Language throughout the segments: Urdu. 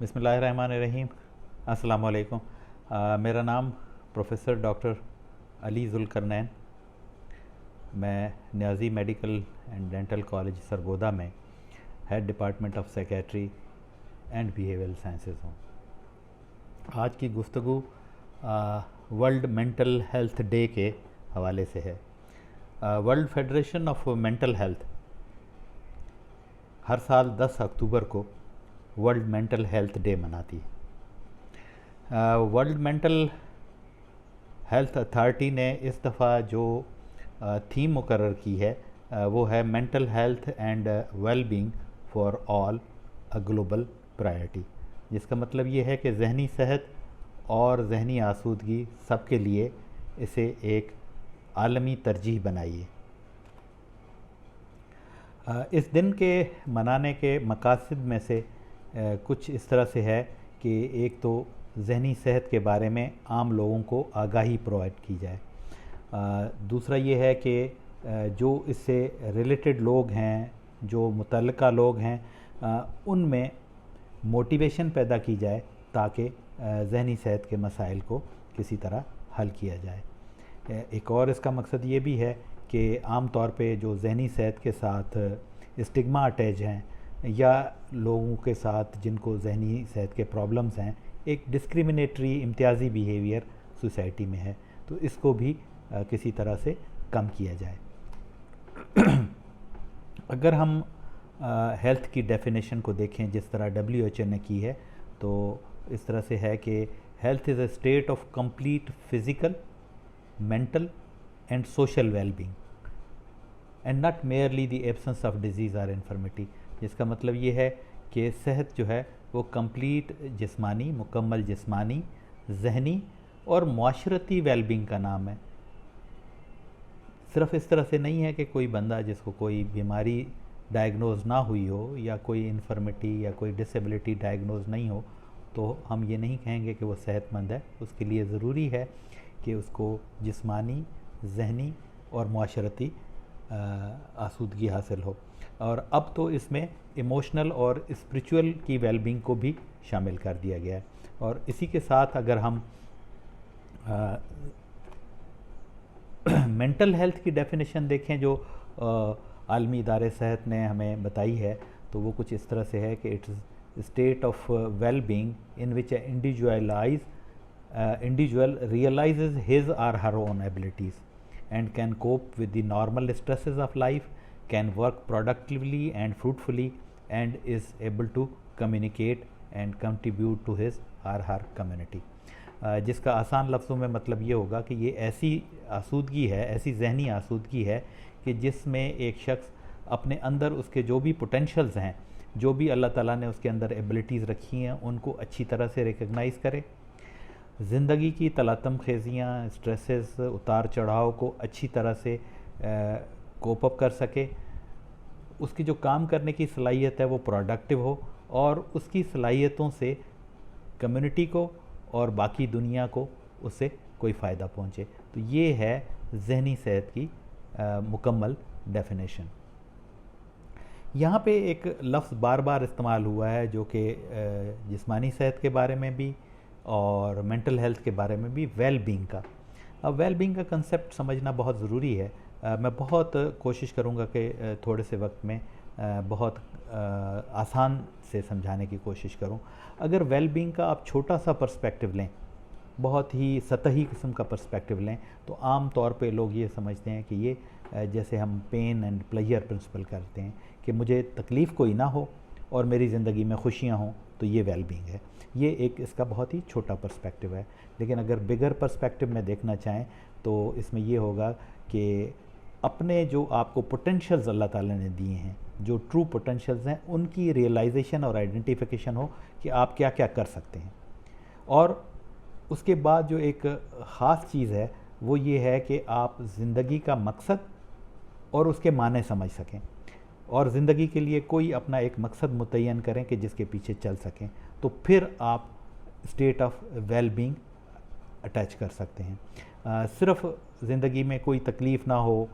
بسم اللہ الرحمن الرحیم. السلام علیکم. میرا نام پروفیسر ڈاکٹر علی ذوالقرنین. میں Niazi medical and dental college Sargodha میں head department of psychiatry and behavioural sciences ہوں. آج کی گفتگو ورلڈ مینٹل ہیلتھ ڈے کے حوالے سے ہے. World federation of mental health ہر سال 10 اکتوبر کو ورلڈ مینٹل ہیلتھ ڈے مناتی ہے. ورلڈ مینٹل ہیلتھ اتھارٹی نے اس دفعہ جو تھیم مقرر کی ہے وہ ہے mental health and well being for all a global priority, جس کا مطلب یہ ہے کہ ذہنی صحت اور ذہنی آسودگی سب کے لیے اسے ایک عالمی ترجیح بنائیے. اس دن کے منانے کے مقاصد میں سے کچھ اس طرح سے ہے کہ ایک تو ذہنی صحت کے بارے میں عام لوگوں کو آگاہی پرووائڈ کی جائے. دوسرا یہ ہے کہ جو اس سے ریلیٹڈ لوگ ہیں، جو متعلقہ لوگ ہیں، ان میں موٹیویشن پیدا کی جائے تاکہ ذہنی صحت کے مسائل کو کسی طرح حل کیا جائے. ایک اور اس کا مقصد یہ بھی ہے کہ عام طور پہ جو ذہنی صحت کے ساتھ اسٹگما اٹیچ ہیں یا لوگوں کے ساتھ جن کو ذہنی صحت کے پرابلمز ہیں، ایک ڈسکریمنیٹری امتیازی بیہیویئر سوسائٹی میں ہے، تو اس کو بھی کسی طرح سے کم کیا جائے. اگر ہم ہیلتھ کی ڈیفینیشن کو دیکھیں جس طرح WHO نے کی ہے، تو اس طرح سے ہے کہ health is a state of complete physical, mental and social well being and not merely the absence of disease اور انفرمٹی. جس کا مطلب یہ ہے کہ صحت جو ہے وہ کمپلیٹ جسمانی، مکمل جسمانی، ذہنی اور معاشرتی ویل بینگ کا نام ہے. صرف اس طرح سے نہیں ہے کہ کوئی بندہ جس کو کوئی بیماری ڈائیگنوز نہ ہوئی ہو یا کوئی انفرمٹی یا کوئی ڈسیبلٹی ڈائیگنوز نہیں ہو تو ہم یہ نہیں کہیں گے کہ وہ صحت مند ہے. اس کے لیے ضروری ہے کہ اس کو جسمانی، ذہنی اور معاشرتی آسودگی حاصل ہو. اور اب تو اس میں ایموشنل اور اسپریچول کی ویل بینگ کو بھی شامل کر دیا گیا ہے. اور اسی کے ساتھ اگر ہم مینٹل ہیلتھ کی ڈیفینیشن دیکھیں جو عالمی ادارے صحت نے ہمیں بتائی ہے، تو وہ کچھ اس طرح سے ہے کہ it's state of well being in which individual realizes his or her own abilities and can cope with the normal stresses of life, can work productively and fruitfully, and is able to communicate and contribute to his or her community. جس کا آسان لفظوں میں مطلب یہ ہوگا کہ یہ ایسی آسودگی ہے، ایسی ذہنی آسودگی ہے کہ جس میں ایک شخص اپنے اندر اس کے جو بھی پوٹینشلز ہیں، جو بھی اللہ تعالیٰ نے اس کے اندر ایبلٹیز رکھی ہیں، ان کو اچھی طرح سے ریکگنائز کرے، زندگی کی تلاطم خیزیاں، اسٹریسز، اتار چڑھاؤ کو اچھی طرح سے کوپ اپ کر سکے، اس کی جو کام کرنے کی صلاحیت ہے وہ پروڈکٹیو ہو، اور اس کی صلاحیتوں سے کمیونٹی کو اور باقی دنیا کو اس سے کوئی فائدہ پہنچے. تو یہ ہے ذہنی صحت کی مکمل ڈیفینیشن. یہاں پہ ایک لفظ بار بار استعمال ہوا ہے جو کہ جسمانی صحت کے بارے میں بھی اور مینٹل ہیلتھ کے بارے میں بھی، ویل بینگ کا. اب ویل بینگ کا کنسیپٹ سمجھنا بہت ضروری ہے. میں بہت کوشش کروں گا کہ تھوڑے سے وقت میں بہت آسان سے سمجھانے کی کوشش کروں. اگر ویل بینگ کا آپ چھوٹا سا پرسپیکٹیو لیں، بہت ہی سطحی قسم کا پرسپیکٹیو لیں، تو عام طور پہ لوگ یہ سمجھتے ہیں کہ یہ جیسے ہم پین اینڈ پلیئر پرنسپل کرتے ہیں کہ مجھے تکلیف کوئی نہ ہو اور میری زندگی میں خوشیاں ہوں تو یہ ویل بینگ ہے. یہ ایک اس کا بہت ہی چھوٹا پرسپیکٹیو ہے. لیکن اگر بگر پرسپیکٹیو میں دیکھنا چاہیں تو اس میں یہ ہوگا کہ اپنے جو آپ کو پوٹینشلز اللہ تعالیٰ نے دیے ہیں، جو ٹرو پوٹینشلز ہیں، ان کی ریئلائزیشن اور آئیڈینٹیفیکیشن ہو کہ آپ کیا کیا کر سکتے ہیں. اور اس کے بعد جو ایک خاص چیز ہے وہ یہ ہے کہ آپ زندگی کا مقصد اور اس کے معنی سمجھ سکیں، اور زندگی کے لیے کوئی اپنا ایک مقصد متعین کریں کہ جس کے پیچھے چل سکیں. تو پھر آپ state of well being attach کر سکتے ہیں. صرف زندگی میں کوئی تکلیف نہ ہو،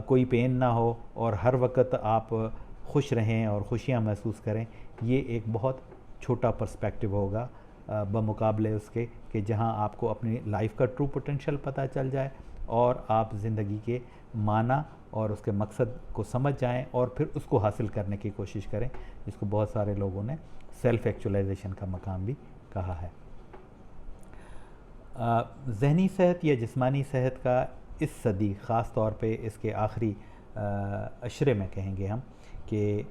کوئی پین نہ ہو اور ہر وقت آپ خوش رہیں اور خوشیاں محسوس کریں، یہ ایک بہت چھوٹا پرسپیکٹیو ہوگا بمقابلے اس کے کہ جہاں آپ کو اپنی لائف کا ٹرو پوٹینشیل پتہ چل جائے اور آپ زندگی کے معنی اور اس کے مقصد کو سمجھ جائیں اور پھر اس کو حاصل کرنے کی کوشش کریں، جس کو بہت سارے لوگوں نے سیلف ایکچولائزیشن کا مقام بھی کہا ہے۔ ذہنی صحت یا جسمانی صحت کا اس صدی، خاص طور پہ اس کے آخری عشرے میں کہیں گے ہم کہ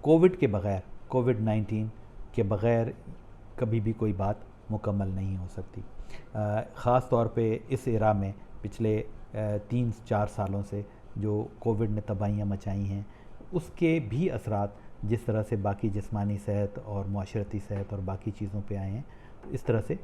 کووڈ کے بغیر، کووڈ-19 کے بغیر کبھی بھی کوئی بات مکمل نہیں ہو سکتی۔ خاص طور پہ اس ایرا میں پچھلے 3-4 سالوں سے جو کووڈ نے تباہیاں مچائی ہیں، اس کے بھی اثرات جس طرح سے باقی جسمانی صحت اور معاشرتی صحت اور باقی چیزوں پہ آئے ہیں، اس طرح سے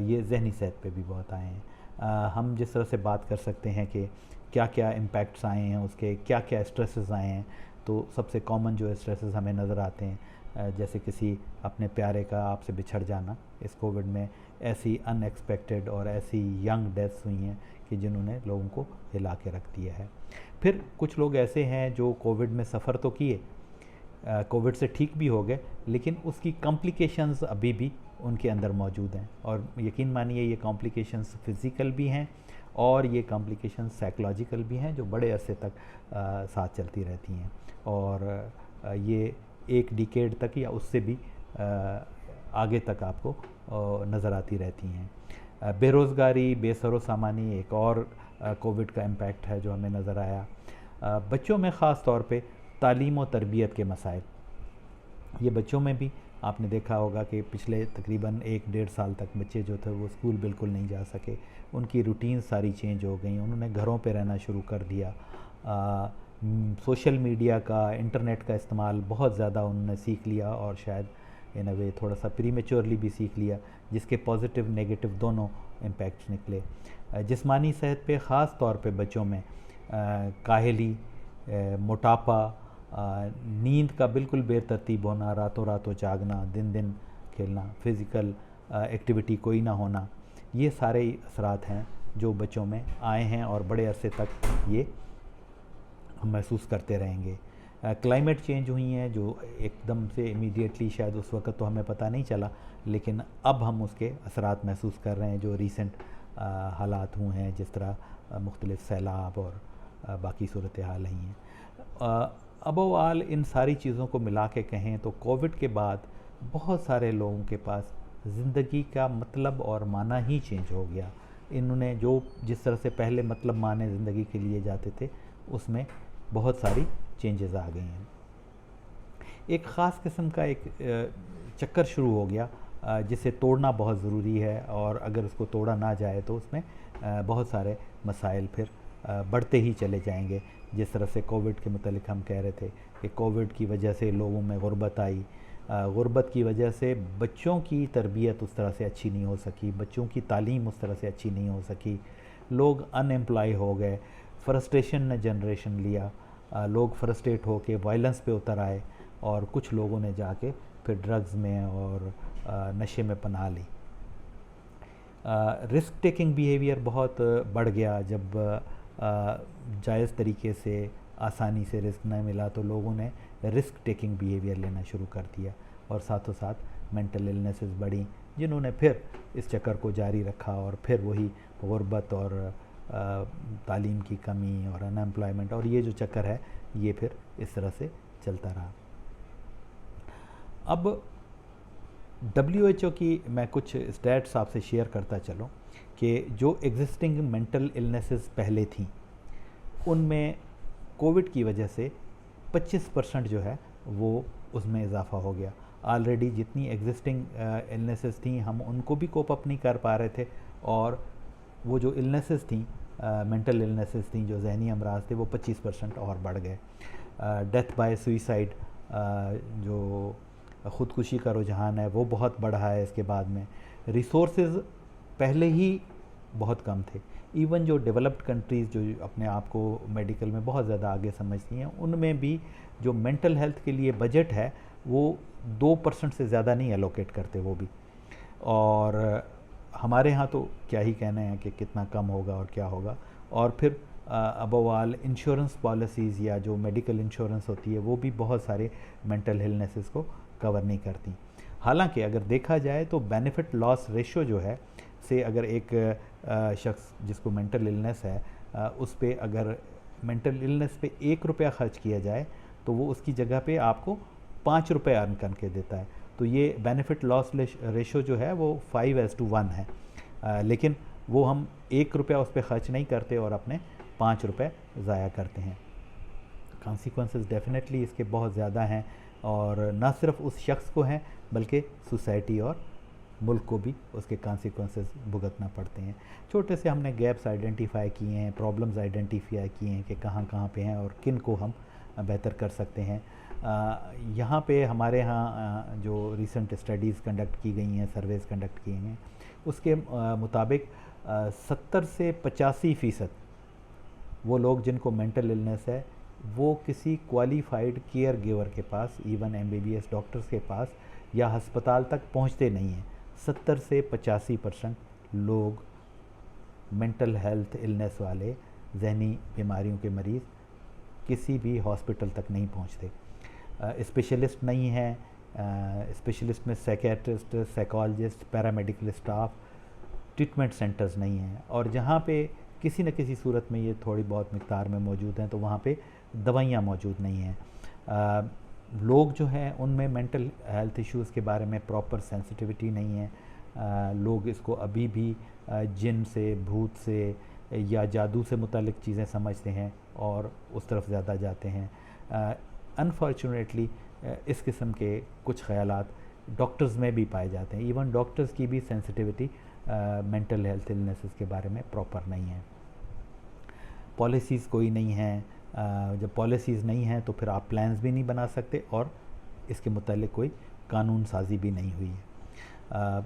یہ ذہنی صحت پہ بھی بہت آئے ہیں۔ ہم جس طرح سے بات کر سکتے ہیں کہ کیا کیا امپیکٹس آئے ہیں، اس کے کیا کیا اسٹریسز آئے ہیں، تو سب سے کامن جو اسٹریسز ہمیں نظر آتے ہیں، جیسے کسی اپنے پیارے کا آپ سے بچھڑ جانا۔ اس کووڈ میں ایسی ان ایکسپیکٹڈ اور ایسی ینگ ڈیتھس ہوئی ہیں کہ جنہوں نے لوگوں کو ہلا کے رکھ دیا ہے۔ پھر کچھ لوگ ایسے ہیں جو کووڈ میں سفر تو کیے، کووڈ سے ٹھیک بھی ہو گئے، لیکن اس کی کمپلیکیشنز ابھی بھی ان کے اندر موجود ہیں، اور یقین مانیے یہ کمپلیکیشنز فزیکل بھی ہیں اور یہ کمپلیکیشنز سائیکولوجیکل بھی ہیں جو بڑے عرصے تک ساتھ چلتی رہتی ہیں، اور یہ ایک ڈیکیڈ تک یا اس سے بھی آگے تک آپ کو نظر آتی رہتی ہیں۔ بے روزگاری، بے سر و سامانی ایک اور کووڈ کا امپیکٹ ہے جو ہمیں نظر آیا۔ بچوں میں خاص طور پہ تعلیم و تربیت کے مسائل، یہ بچوں میں بھی آپ نے دیکھا ہوگا کہ پچھلے تقریباً 1-1.5 سال تک بچے جو تھے وہ اسکول بالکل نہیں جا سکے، ان کی روٹین ساری چینج ہو گئیں، انہوں نے گھروں پہ رہنا شروع کر دیا۔ سوشل میڈیا کا، انٹرنیٹ کا استعمال بہت زیادہ انہوں نے سیکھ لیا، اور شاید ان اے وے تھوڑا سا پری میچورلی بھی سیکھ لیا، جس کے پازیٹیو نیگیٹو دونوں امپیکٹس نکلے۔ جسمانی صحت پہ خاص طور پہ بچوں میں کاہلی، موٹاپا، نیند کا بالکل بے ترتیب ہونا، راتوں راتوں جاگنا، دن دن کھیلنا، فزیکل ایکٹیویٹی کوئی نہ ہونا، یہ سارے اثرات ہیں جو بچوں میں آئے ہیں اور بڑے عرصے تک یہ ہم محسوس کرتے رہیں گے۔ کلائمیٹ چینج ہوئی ہیں جو ایک دم سے امیڈیٹلی شاید اس وقت تو ہمیں پتہ نہیں چلا، لیکن اب ہم اس کے اثرات محسوس کر رہے ہیں جو ریسنٹ حالات ہوئے ہیں، جس طرح مختلف سیلاب اور باقی صورتحال ہیں۔ ابو آل ان ساری چیزوں کو ملا کے کہیں تو کووڈ کے بعد بہت سارے لوگوں کے پاس زندگی کا مطلب اور معنی ہی چینج ہو گیا۔ انہوں نے جس طرح سے پہلے مطلب معنی زندگی کے لیے جاتے تھے، اس میں بہت ساری چینجز آ گئی ہیں۔ ایک خاص قسم کا ایک چکر شروع ہو گیا جسے توڑنا بہت ضروری ہے، اور اگر اس کو توڑا نہ جائے تو اس میں بہت سارے مسائل پھر بڑھتے ہی چلے جائیں گے۔ جس طرح سے کووڈ کے متعلق ہم کہہ رہے تھے کہ کووڈ کی وجہ سے لوگوں میں غربت آئی، غربت کی وجہ سے بچوں کی تربیت اس طرح سے اچھی نہیں ہو سکی، بچوں کی تعلیم اس طرح سے اچھی نہیں ہو سکی، لوگ ان ایمپلائی ہو گئے، فرسٹریشن نے جنریشن لیا، لوگ فرسٹریٹ ہو کے وائلنس پہ اتر آئے، اور کچھ لوگوں نے جا کے پھر ڈرگز میں اور نشے میں پناہ لی۔ رسک ٹیکنگ بیہیویئر بہت بڑھ گیا، جب جائز طریقے سے آسانی سے رسک نہ ملا تو لوگوں نے رسک ٹیکنگ بیہیویئر لینا شروع کر دیا، اور ساتھوں ساتھ مینٹل النیسز بڑھیں، جنہوں نے پھر اس چکر کو جاری رکھا، اور پھر وہی غربت اور تعلیم کی کمی اور ان ایمپلائمنٹ، اور یہ جو چکر ہے یہ پھر اس طرح سے چلتا رہا۔ اب WHO کی میں کچھ اسٹیٹس آپ سے شیئر کرتا چلوں کہ جو ایگزسٹنگ مینٹل النیسز پہلے تھیں، ان میں کووڈ کی وجہ سے 25% جو ہے وہ اس میں اضافہ ہو گیا۔ آلریڈی جتنی ایگزسٹنگ النیسز تھیں ہم ان کو بھی کوپ اپ نہیں کر پا رہے تھے، اور وہ جو النیسز تھیں، مینٹل النیسز تھیں، جو ذہنی امراض تھے، وہ 25% اور بڑھ گئے۔ ڈیتھ بائی سوئسائڈ، جو خودکشی کا رجحان ہے، وہ بہت بڑھا ہے اس کے بعد میں۔ ریسورسز پہلے ہی بہت کم تھے، ایون جو ڈیولپڈ کنٹریز جو اپنے آپ کو میڈیکل میں بہت زیادہ آگے سمجھتی ہیں، ان میں بھی جو مینٹل ہیلتھ کے لیے بجٹ ہے وہ 2% سے زیادہ نہیں ایلوکیٹ کرتے وہ بھی، اور ہمارے ہاں تو کیا ہی کہنا ہے کہ کتنا کم ہوگا اور کیا ہوگا۔ اور پھر ابو آل انشورنس پالیسیز یا جو میڈیکل انشورنس ہوتی ہے وہ بھی بہت سارے مینٹل ہلنیسز کو کور نہیں کرتی۔ حالانکہ اگر دیکھا جائے تو بینیفٹ لاس ریشو جو ہے سے اگر ایک شخص جس کو مینٹل النس ہے اس پہ اگر مینٹل النس پہ 1 روپیہ خرچ کیا جائے تو وہ اس کی جگہ پہ آپ کو 5 روپے ارن کر کے دیتا ہے. تو یہ بینیفٹ لاس ریشو جو ہے وہ 5:1 ہے. لیکن وہ ہم 1 روپیہ اس پہ خرچ نہیں کرتے اور اپنے 5 روپے ضائع کرتے ہیں. کانسیکوینسز ڈیفینیٹلی اس کے بہت زیادہ ہیں اور نہ صرف اس شخص کو ہیں بلکہ سوسائٹی اور ملک کو بھی اس کے کانسیکوینسز بھگتنا پڑتے ہیں. چھوٹے سے ہم نے گیپس آئیڈینٹیفائی کیے ہیں, پرابلمز آئیڈینٹیفائی کیے ہیں کہ کہاں کہاں پہ ہیں اور کن کو ہم بہتر کر سکتے ہیں. یہاں پہ ہمارے ہاں جو ریسنٹ اسٹڈیز کنڈکٹ کی گئی ہیں, سرویز کنڈکٹ کیے ہیں, اس کے مطابق 70 سے 85% وہ لوگ جن کو مینٹل النس ہے وہ کسی کوالیفائڈ کیئر گیور کے پاس, ایون MBBS ڈاکٹرز کے پاس یا ہسپتال تک پہنچتے نہیں ہیں. 70 سے 85% لوگ مینٹل ہیلتھ النس والے, ذہنی بیماریوں کے مریض کسی بھی ہاسپٹل تک نہیں پہنچتے. اسپیشلسٹ نہیں ہیں, اسپیشلسٹ میں psychiatrist, psychologist, paramedical staff, treatment centres نہیں ہیں, اور جہاں پہ کسی نہ کسی صورت میں یہ تھوڑی بہت مقدار میں موجود ہیں تو وہاں پہ دوائیاں موجود نہیں ہیں. لوگ جو ہیں ان میں مینٹل ہیلتھ ایشوز کے بارے میں پراپر سینسٹیوٹی نہیں ہے. لوگ اس کو ابھی بھی جن سے, بھوت سے یا جادو سے متعلق چیزیں سمجھتے ہیں اور اس طرف زیادہ جاتے ہیں. انفارچونیٹلی اس قسم کے کچھ خیالات ڈاکٹرز میں بھی پائے جاتے ہیں. ایون ڈاکٹرز کی بھی سینسٹیوٹی مینٹل ہیلتھ النیسز کے بارے میں پراپر نہیں ہے. پالیسیز کوئی نہیں ہیں. جب پالیسیز نہیں ہیں تو پھر آپ پلانز بھی نہیں بنا سکتے اور اس کے متعلق کوئی قانون سازی بھی نہیں ہوئی ہے.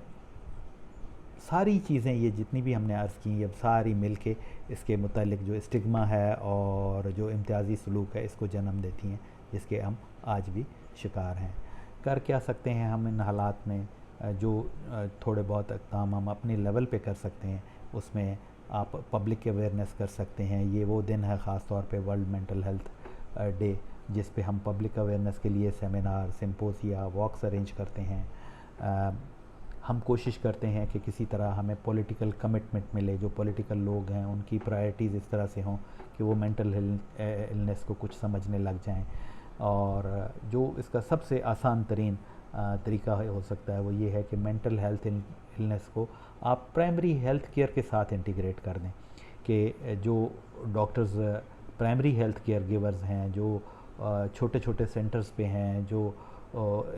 ساری چیزیں یہ جتنی بھی ہم نے عرض کی اب ساری مل کے اس کے متعلق جو اسٹگما ہے اور جو امتیازی سلوک ہے اس کو جنم دیتی ہیں, جس کے ہم آج بھی شکار ہیں. کر کیا سکتے ہیں ہم ان حالات میں؟ جو تھوڑے بہت اقدام ہم اپنے لیول پہ کر سکتے ہیں اس میں آپ پبلک اویئرنیس کر سکتے ہیں. یہ وہ دن ہے خاص طور پہ ورلڈ مینٹل ہیلتھ ڈے جس پہ ہم پبلک اویئرنیس کے لیے سیمینار, سمپوزیا, واکس ارینج کرتے ہیں. ہم کوشش کرتے ہیں کہ کسی طرح ہمیں پولیٹیکل کمٹمنٹ ملے. جو پولیٹیکل لوگ ہیں ان کی پرائرٹیز اس طرح سے ہوں کہ وہ مینٹل النس کو کچھ سمجھنے لگ جائیں. اور جو اس کا سب سے آسان ترین طریقہ ہو سکتا ہے وہ یہ ہے کہ مینٹل ہیلتھ النس کو آپ پرائمری ہیلتھ کیئر کے ساتھ انٹیگریٹ کر دیں. کہ جو doctors primary health care givers ہیں, جو چھوٹے چھوٹے سینٹرز پہ ہیں, جو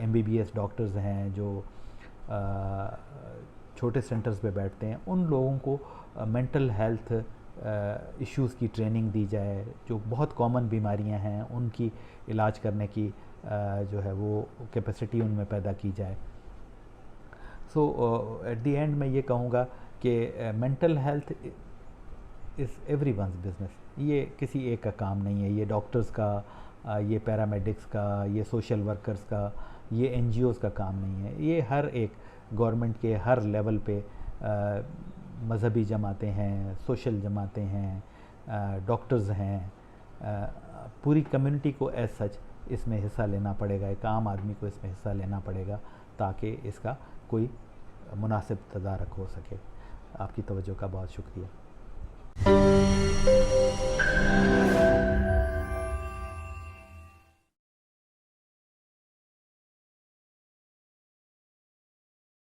MBBS ڈاکٹرز ہیں, جو چھوٹے سینٹرز پہ بیٹھتے ہیں, ان لوگوں کو مینٹل ہیلتھ ایشوز کی ٹریننگ دی جائے. جو بہت کامن بیماریاں ہیں ان کی علاج کرنے کی جو ہے وہ کیپیسٹی ان میں پیدا کی جائے. سو ایٹ دی اینڈ میں یہ کہوں گا کہ mental health is everyone's business. یہ کسی ایک کا کام نہیں ہے. یہ ڈاکٹرز کا, یہ پیرامیڈکس کا, یہ سوشل ورکرز کا, یہ NGOز کا کام نہیں ہے. یہ ہر ایک گورنمنٹ کے ہر لیول پہ مذہبی جماعتیں ہیں, سوشل جماعتیں ہیں, ڈاکٹرز ہیں, پوری کمیونٹی کو ایز سچ اس میں حصہ لینا پڑے گا. ایک عام آدمی کو اس میں حصہ لینا پڑے گا تاکہ اس کا کوئی مناسب تدارک ہو سکے. آپ کی توجہ کا بہت شکریہ.